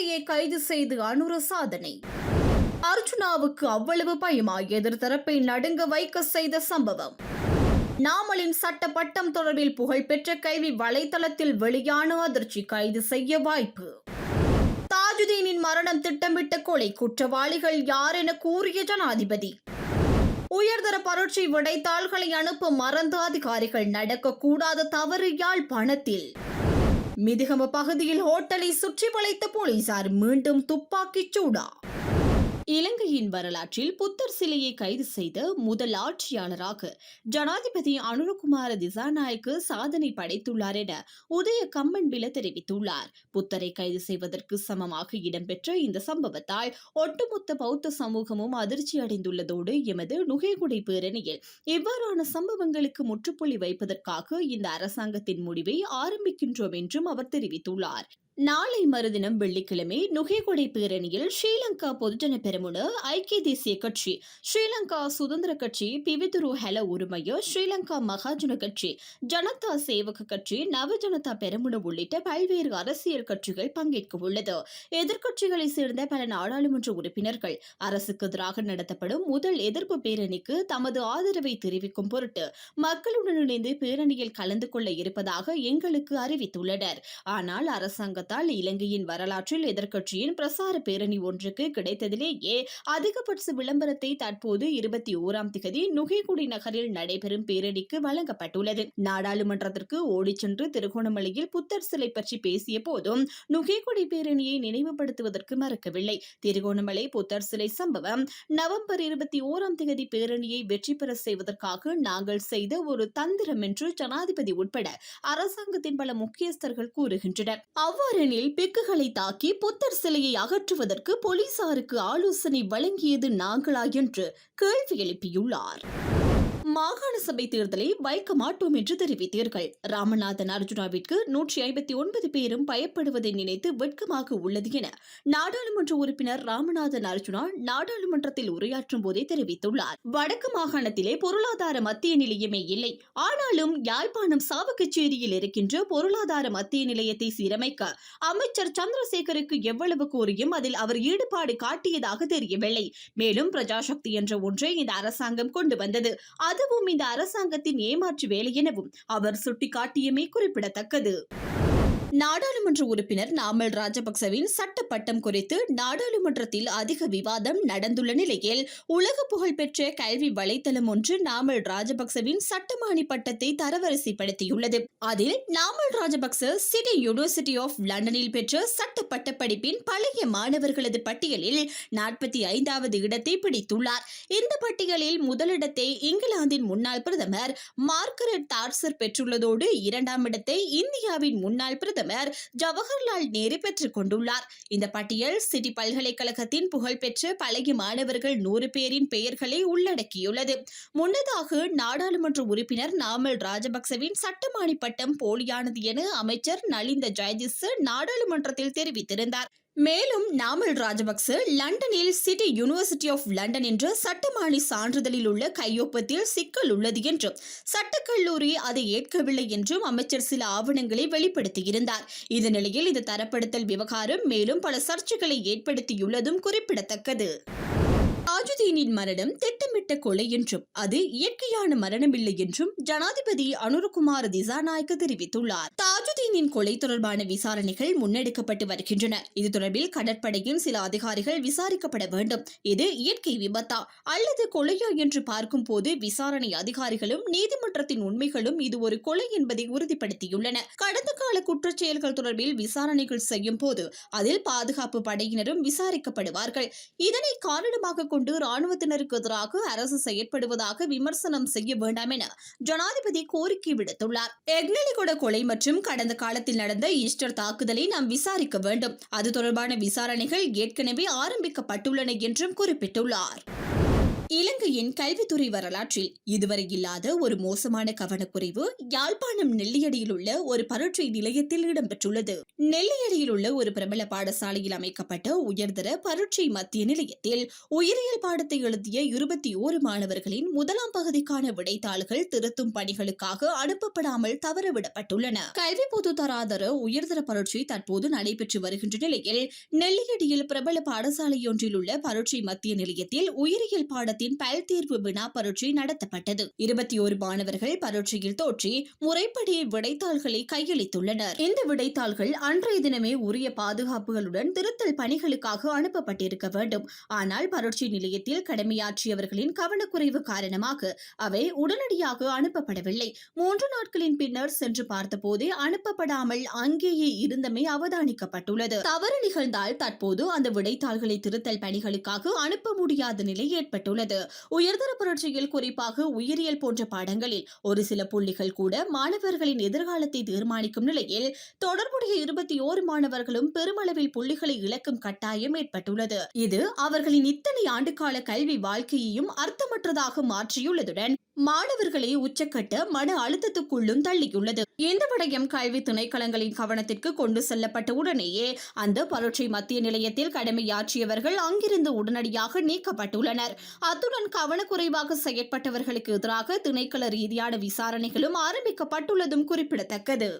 சிலையை கைது செய்து அனுர சாதனை. அர்ஜுனாவுக்கு அவ்வளவு பயமா எதிர்த்தரப்பை நடுங்க வைக்க செய்த சம்பவம். நாமலின் சட்ட பட்டம் தொடர்பில் புகழ்பெற்ற கல்வி வலைதளத்தில் வெளியான அதிர்ச்சி. கைது செய்ய வாய்ப்பு. தாஜுதீனின் மரணம் திட்டமிட்ட கொலை, குற்றவாளிகள் யார் என கூறிய ஜனாதிபதி. உயர்தர பரீட்சை விடைத்தாள்களை அனுப்ப மறந்த அதிகாரிகள். நடக்கக்கூடாத தவறு யாழ்ப்பாணத்தில். மிதிகம பகுதியில் ஹோட்டலை சுற்றி வளைத்த போலீசார். மீண்டும் துப்பாக்கிச் சூடா. இலங்கையின் வரலாற்றில் புத்தர் சிலையை கைது செய்த முதல் ஆட்சியாளராக ஜனாதிபதி அனுரகுமார திசாநாயக்க சாதனை படைத்துள்ளார் என உதய கம்மன்பில தெரிவித்துள்ளார். புத்தரை கைது செய்வதற்கு சமமாக இடம்பெற்ற இந்த சம்பவத்தால் ஒட்டுமொத்த பௌத்த சமூகமும் அதிர்ச்சி அடைந்துள்ளதோடு எமது நுகைகுடை பேரணியில் இவ்வாறான சம்பவங்களுக்கு முற்றுப்புள்ளி வைப்பதற்காக இந்த அரசாங்கத்தின் முடிவை ஆரம்பிக்கின்றோம் என்றும் அவர் தெரிவித்துள்ளார். நாளை மறுதினம் வெள்ளிக்கிழமை நுகைகொடை பேரணியில் ஸ்ரீலங்கா பொதுஜன பெரமுன, ஐக்கிய தேசிய கட்சி, ஸ்ரீலங்கா சுதந்திர கட்சி, பிவிதுரு ஹெல உரிமைய, ஸ்ரீலங்கா மகாஜன கட்சி, ஜனதா சேவக கட்சி, நவ ஜனதா பெரமுன உள்ளிட்ட பல்வேறு அரசியல் கட்சிகள் பங்கேற்க உள்ளது. எதிர்க்கட்சிகளை சேர்ந்த பல நாடாளுமன்ற உறுப்பினர்கள் அரசுக்கு எதிராக நடத்தப்படும் முதல் எதிர்ப்பு பேரணிக்கு தமது ஆதரவை தெரிவிக்கும் பொருட்டு மக்களுடன் இணைந்து பேரணியில் கலந்து கொள்ள இருப்பதாக எங்களுக்கு அறிவித்துள்ளனர். ஆனால் அரசாங்க இலங்கையின் வரலாற்றில் எதிர்க்கட்சியின் பிரசார பேரணி ஒன்றுக்கு கிடைத்ததிலேயே அதிகபட்ச விளம்பரத்தை தற்போது 21ஆம் திகதி நுகைகுடி நகரில் நடைபெறும் பேரணிக்கு வழங்கப்பட்டுள்ளது. நாடாளுமன்றத்திற்கு ஓடிச் சென்று திருகோணமலையில் புத்தர் சிலை பற்றி பேசிய போதும் நுகைகுடி பேரணியை நினைவுபடுத்துவதற்கு மறக்கவில்லை. திருகோணமலை புத்தர் சிலை சம்பவம் நவம்பர் 21ஆம் திகதி பேரணியை வெற்றி பெற செய்வதற்காக நாங்கள் செய்த ஒரு தந்திரம் என்று ஜனாதிபதி உட்பட அரசாங்கத்தின் பல முக்கியஸ்தர்கள் கூறுகின்றனர். அவ்வாறெனில் பிக்குகளை தாக்கி புத்தர் சிலையை அகற்றுவதற்கு போலீசாருக்கு ஆலோசனை வழங்கியது நாங்களா என்று கேள்வி எழுப்பியுள்ளார். மாகாண சபை தேர்தலை வைக்க மாட்டோம் என்று தெரிவித்தீர்கள். ராமநாதன் அர்ஜுனாவிற்கு 159 பேரும் பயப்படுவதை நினைத்து வெட்கமாக உள்ளது என நாடாளுமன்ற உறுப்பினர் ராமநாதன் அர்ஜுனா நாடாளுமன்றத்தில் உரையாற்றும் போதே தெரிவித்துள்ளார். வடக்கு மாகாணத்திலே பொருளாதார மத்திய நிலையமே இல்லை. ஆனாலும் யாழ்ப்பாணம் சாவகச்சேரியில் இருக்கின்ற பொருளாதார மத்திய நிலையத்தை சீரமைக்க அமைச்சர் சந்திரசேகருக்கு எவ்வளவு கோரியும் அதில் அவர் ஈடுபாடு காட்டியதாக தெரியவில்லை. மேலும் பிரஜாசக்தி என்ற ஒன்றை இந்த அரசாங்கம் கொண்டு வந்தது. அதுவும் இந்த அரசாங்கத்தின் ஏமாற்று வேலை எனவும் அவர் சுட்டிக்காட்டியமை குறிப்பிடத்தக்கது. நாடாளுமன்ற உறுப்பினர் நாமல் ராஜபக்சவின் சட்ட பட்டம் குறித்து நாடாளுமன்றத்தில் அதிக விவாதம் நடந்துள்ள நிலையில் உலக புகழ்பெற்ற கல்வி வலைத்தளம் ஒன்று நாமல் ராஜபக்சவின் சட்டமானி பட்டத்தை தரவரிசைப்படுத்தியுள்ளது. அதில் Namal Rajapaksa City University of லண்டனில் பெற்ற சட்ட பட்டப்படிப்பின் பழைய மாணவர்களது பட்டியலில் 45வது இடத்தை பிடித்துள்ளார். இந்த பட்டியலில் முதலிடத்தை இங்கிலாந்தின் முன்னாள் பிரதமர் மார்கரெட் தாட்சர் பெற்றுள்ளதோடு 2ஆம் இடத்தை இந்தியாவின் முன்னாள் பிரதமர் ஜவஹர்லால் நேரு பெற்றுக் கொண்டுள்ளார். இந்த பட்டியல் சிட்டி பல்கலைக்கழகத்தின் புகழ்பெற்ற பழைய மாணவர்கள் 100 பேரின் பெயர்களை உள்ளடக்கியுள்ளது. முன்னதாக நாடாளுமன்ற உறுப்பினர் நாமல் ராஜபக்சவின் சட்டமானி பட்டம் போலியானது என அமைச்சர் நலிந்த ஜெயதிச நாடாளுமன்றத்தில் தெரிவித்திருந்தார். மேலும் நாமல் ராஜபக்ச லண்டனில் சிட்டி யூனிவர்சிட்டி ஆஃப் லண்டன் என்ற சட்டமானி சான்றிதழில் உள்ள கையொப்பத்தில் சிக்கல் உள்ளது என்றும் சட்டக்கல்லூரி அதை ஏற்கவில்லை என்றும் அமைச்சர் சில ஆவணங்களை வெளிப்படுத்தியிருந்தார். இந்த நிலையில் இந்த தரப்படுத்தல் விவகாரம் மேலும் பல சர்ச்சைகளை ஏற்படுத்தியுள்ளதும் குறிப்பிடத்தக்கது. தாஜுதீனின் மரணம் திட்டமிட்ட கொலை என்றும் அது இயற்கையான மரணமில்லை என்றும் ஜனாதிபதி அனுரகுமார திசாநாயக்க தெரிவித்துள்ளார். தாஜுதீனின் கொலை தொடர்பான விசாரணைகள் முன்னெடுக்கப்பட்டு வருகின்றன. இது தொடர்பில் கடற்படையின் சில அதிகாரிகள் விசாரிக்கப்பட வேண்டும். இது இயற்கை விபத்தா அல்லது கொலையா என்று பார்க்கும் போது விசாரணை அதிகாரிகளும் நீதிமன்றத்தின் உண்மைகளும் இது ஒரு கொலை என்பதை உறுதிப்படுத்தியுள்ளன. கடந்த கால குற்றச்செயல்கள் தொடர்பில் விசாரணைகள் செய்யும் போது அதில் பாதுகாப்பு படையினரும் விசாரிக்கப்படுவார்கள். இதனை காரணமாக கொண்டு ராணுவத்தினருக்கு எதிராக அரசு செயற்படுவதாக விமர்சனம் செய்ய வேண்டாம் என ஜனாதிபதி கோரிக்கை விடுத்துள்ளார். எக்னலிகொட கொலை மற்றும் கடந்த காலத்தில் நடந்த ஈஸ்டர் தாக்குதலை நாம் விசாரிக்க வேண்டும். அது தொடர்பான விசாரணைகள் ஏற்கனவே ஆரம்பிக்கப்பட்டுள்ளன என்றும் குறிப்பிட்டுள்ளார். இலங்கையின் கல்வித்துறை வரலாற்றில் இதுவரை இல்லாத ஒரு மோசமான கவனக்குறைவு யாழ்ப்பாணம் நெல்லியடியில் உள்ள ஒரு பரீட்சை நிலையத்தில் இடம்பெற்றுள்ளது. நெல்லியடியில் உள்ள ஒரு பிரபல பாடசாலையில் அமைக்கப்பட்ட உயர்தர பரீட்சை மத்திய நிலையத்தில் உயிரியல் பாடத்தை எழுதிய 21 மாணவர்களின் முதலாம் பகுதிக்கான விடைத்தாள்கள் திருத்தும் பணிகளுக்காக அனுப்பப்படாமல் தவறவிடப்பட்டுள்ளன. கல்வி பொது தராதர உயர்தர பரீட்சை தற்போது நடைபெற்று வருகின்ற நிலையில் நெல்லியடியில் பிரபல பாடசாலையொன்றில் உள்ள பரீட்சை மத்திய நிலையத்தில் உயிரியல் பாடத்தின் பல் தேர்வு வினா பரீட்சை நடத்தப்பட்டது. 21 மாணவர்கள் பரீட்சையில் தோற்றி முறைப்படி விடைத்தாள்களை கையளித்துள்ளனர். இந்த விடைத்தாள்கள் அன்றைய தினமே உரிய பாதுகாப்புகளுடன் திருத்தல் பணிகளுக்காக அனுப்பப்பட்டிருக்க வேண்டும். ஆனால் பரீட்சை நிலையத்தில் கடமையாற்றியவர்களின் கவனக்குறைவு காரணமாக அவை உடனடியாக அனுப்பப்படவில்லை. 3 நாட்களின் பின்னர் சென்று பார்த்தபோதே அனுப்பப்படாமல் அங்கேயே இருந்தமை அவதானிக்கப்பட்டுள்ளது. தவறு நிகழ்ந்தால் தற்போது அந்த விடைத்தாள்களை திருத்தல் பணிகளுக்காக அனுப்ப முடியாத நிலை ஏற்பட்டுள்ளது. உயர்தர பரீட்சையில் குறிப்பாக உயிரியல் போன்ற பாடங்களில் ஒரு சில புள்ளிகள் கூட மாணவர்களின் எதிர்காலத்தை தீர்மானிக்கும் நிலையில் தொடர்புடைய 21 மாணவர்களும் பெருமளவில் புள்ளிகளை இழக்கும் கட்டாயம் ஏற்பட்டுள்ளது. இது அவர்களின் இத்தனை ஆண்டுகால கல்வி வாழ்க்கையையும் அர்த்தமற்றதாக மாற்றியுள்ளதுடன் மாணவர்களை உச்சக்கட்ட மன அழுத்தத்துக்குள்ளும் தள்ளியுள்ளது. இந்த விடயம் கல்வி திணைக்களங்களின் கவனத்திற்கு கொண்டு செல்லப்பட்ட உடனேயே அந்த பரீட்சை மத்திய நிலையத்தில் கடமையாற்றியவர்கள் அங்கிருந்து உடனடியாக நீக்கப்பட்டுள்ளனர். அத்துடன் கவனக்குறைவாக செயற்பட்டவர்களுக்கு எதிராக திணைக்கள ரீதியான விசாரணைகளும் ஆரம்பிக்கப்பட்டுள்ளதும் குறிப்பிடத்தக்கது.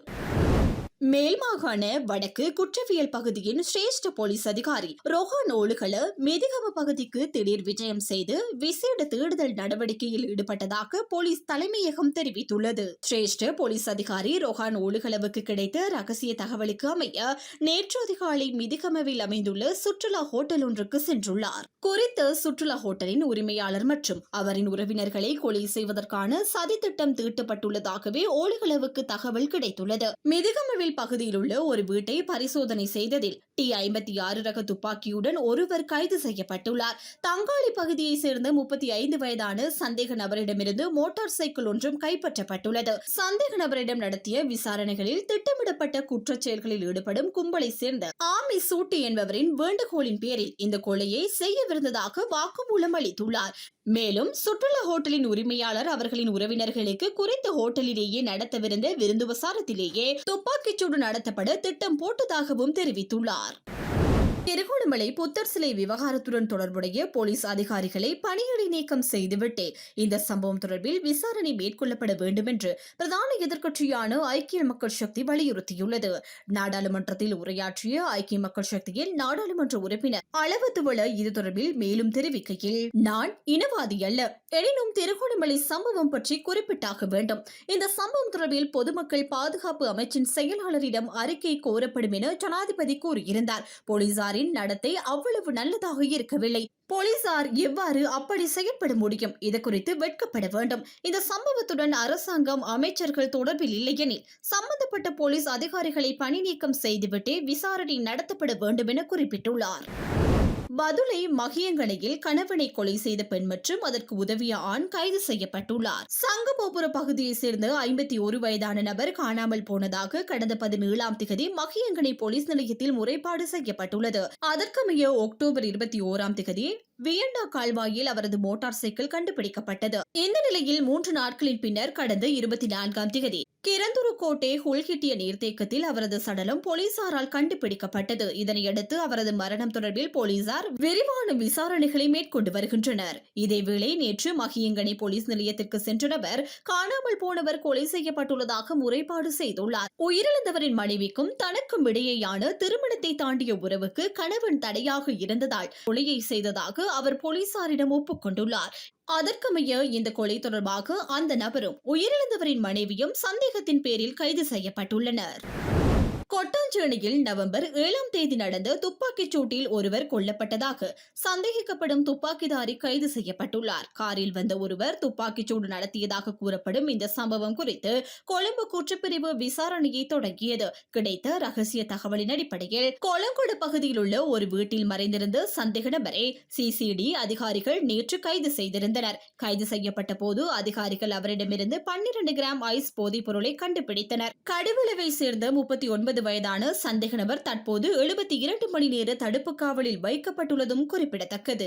மேல் மாகாண வடக்கு குற்றவியல் பகுதியின் சிரேஷ்ட போலீஸ் அதிகாரி ரோஹான் ஓலுகல மெதிகம பகுதிக்கு திடீர் விஜயம் செய்து விசேட தேடுதல் நடவடிக்கையில் ஈடுபட்டதாக போலீஸ் தலைமையகம் தெரிவித்துள்ளது. சிரேஷ்ட போலீஸ் அதிகாரி ரோஹான் ஓலுகலவுக்கு கிடைத்த ரகசிய தகவலுக்கு அமைய நேற்று அதிகாலை மிதிகமவில் அமைந்துள்ள சுற்றுலா ஹோட்டல் ஒன்றுக்கு சென்றுள்ளார். குறித்த சுற்றுலா ஹோட்டலின் உரிமையாளர் மற்றும் அவரின் உறவினர்களை கொலை செய்வதற்கான சதித்திட்டம் தீட்டப்பட்டுள்ளதாகவே ஓலுகலவுக்கு தகவல் கிடைத்துள்ளது. மிதிகமவில் பகுதியில் உள்ள ஒரு வீட்டை பரிசோதனை செய்ததில் T56 ரக துப்பாக்கியுடன் ஒருவர் கைது செய்யப்பட்டுள்ளார். தங்காளி பகுதியை சேர்ந்த 35 வயதான சந்தேக நபரிடமிருந்து மோட்டார் சைக்கிள் ஒன்றும் கைப்பற்றப்பட்டுள்ளது. சந்தேக நபரிடம் நடத்திய விசாரணைகளில் திட்டமிடப்பட்ட குற்றச் செயல்களில் ஈடுபடும் கும்பலை சேர்ந்த ஆமி சூட்டி என்பவரின் வேண்டுகோளின் பேரில் இந்த கொலையை செய்யவிருந்ததாக வாக்குமூலம் அளித்துள்ளார். மேலும் சுற்றுலா ஹோட்டலின் உரிமையாளர் அவர்களின் உறவினர்களுக்கு குறித்த ஹோட்டலிலேயே நடத்தவிருந்த விருந்துபசாரத்திலேயே துப்பாக்கிச்சூடு நடத்தப்பட திட்டம் போட்டதாகவும் தெரிவித்துள்ளார். திருகோணமலை புத்தர் சிலை விவகாரத்துடன் தொடர்புடைய போலீஸ் அதிகாரிகளை பணியிடை நீக்கம் செய்துவிட்டு இந்த சம்பவம் தொடர்பில் விசாரணை மேற்கொள்ளப்பட வேண்டும் என்று பிரதான எதிர்க்கட்சியான ஐக்கிய மக்கள் சக்தி வலியுறுத்தியுள்ளது. நாடாளுமன்றத்தில் உரையாற்றிய ஐக்கிய மக்கள் சக்தியின் நாடாளுமன்ற உறுப்பினர் அளவத்துவள இது தொடர்பில் மேலும் தெரிவிக்கையில், நான் இனவாதி அல்ல, எனினும் திருகோணமலை சம்பவம் பற்றி குறிப்பிட்டாக வேண்டும். இந்த சம்பவம் தொடர்பில் பொதுமக்கள் பாதுகாப்பு அமைச்சின் செயலாளரிடம் அறிக்கை கோரப்படும் என ஜனாதிபதி கூறியிருந்தார். போலீசார் நடத்தை அவ்வளவு நல்லதாக இருக்கவில்லை. போலீசார் எவ்வாறு அப்படி செயற்பட முடியும்? இது குறித்து வெட்கப்பட வேண்டும். இந்த சம்பவத்துடன் அரசாங்கம் அமைச்சர்கள் தொடர்பில் இல்லையெனில் சம்பந்தப்பட்ட போலீஸ் அதிகாரிகளை பணி நீக்கம் செய்துவிட்டு விசாரணை நடத்தப்பட வேண்டும் என குறிப்பிட்டுள்ளார். பதுளை மகியங்கனையில் கணவனை கொலை செய்த பெண் மற்றும் அதற்கு உதவிய ஆண் கைது செய்யப்பட்டுள்ளார். சங்கபோபுர பகுதியை சேர்ந்த 51 வயதான நபர் காணாமல் போனதாக கடந்த 17ஆம் தேதி மகியங்கனை போலீஸ் நிலையத்தில் முறைப்பாடு செய்யப்பட்டுள்ளது. அதற்கமைய அக்டோபர் 21ஆம் தேதி வியன்னா கால்வாயில் அவரது மோட்டார் சைக்கிள் கண்டுபிடிக்கப்பட்டது. இந்த நிலையில் 3 நாட்களின் பின்னர் கடந்த 24ஆம் தேதி கிரந்துருக்கோட்டை ஹுல்கிட்டிய நீர்த்தேக்கத்தில் அவரது சடலம் போலீசாரால் கண்டுபிடிக்கப்பட்டது. இதனையடுத்து அவரது மரணம் தொடர்பில் போலீசார் விரிவான விசாரணைகளை மேற்கொண்டு வருகின்றனர். இதேவேளை நேற்று மகியங்கனை போலீஸ் நிலையத்திற்கு சென்ற நபர் காணாமல் போனவர் கொலை செய்யப்பட்டுள்ளதாக முறைப்பாடு செய்துள்ளார். உயிரிழந்தவரின் மனைவிக்கும் தனக்கும் இடையேயான திருமணத்தை தாண்டிய உறவுக்கு கணவன் தடையாக இருந்ததால் கொலையை செய்ததாக அவர் போலீசாரிடம் ஒப்புக்கொண்டுள்ளார். அதற்கமைய இந்த கொலை தொடர்பாக அந்த நபரும் உயிரிழந்தவரின் மனைவியும் சந்தேகத்தின் பேரில் கைது செய்யப்பட்டுள்ளனர். கொட்டாஞ்சேனையில் நவம்பர் 7ஆம் தேதி நடந்த துப்பாக்கிச் சூட்டில் ஒருவர் கொல்லப்பட்டதாக சந்தேகிக்கப்படும் துப்பாக்கிதாரி கைது செய்யப்பட்டுள்ளார். காரில் வந்த ஒருவர் துப்பாக்கிச் சூடு நடத்தியதாக கூறப்படும் இந்த சம்பவம் குறித்து கொழும்பு குற்றப்பிரிவு விசாரணையை தொடங்கியது. கிடைத்த ரகசிய தகவலின் அடிப்படையில் கொளங்கொடு பகுதியில் உள்ள ஒரு வீட்டில் மறைந்திருந்த சந்தேக நபரை CCD அதிகாரிகள் நேற்று கைது செய்திருந்தனர். கைது செய்யப்பட்ட போது அதிகாரிகள் அவரிடமிருந்து 12 கிராம் ஐஸ் போதைப் பொருளை கண்டுபிடித்தனர். கடுவளவை சேர்ந்த 39 வயதான சந்தேக நபர் தற்போது 72 மணி நேர தடுப்பு காவலில் வைக்கப்பட்டுள்ளதும் குறிப்பிடத்தக்கது.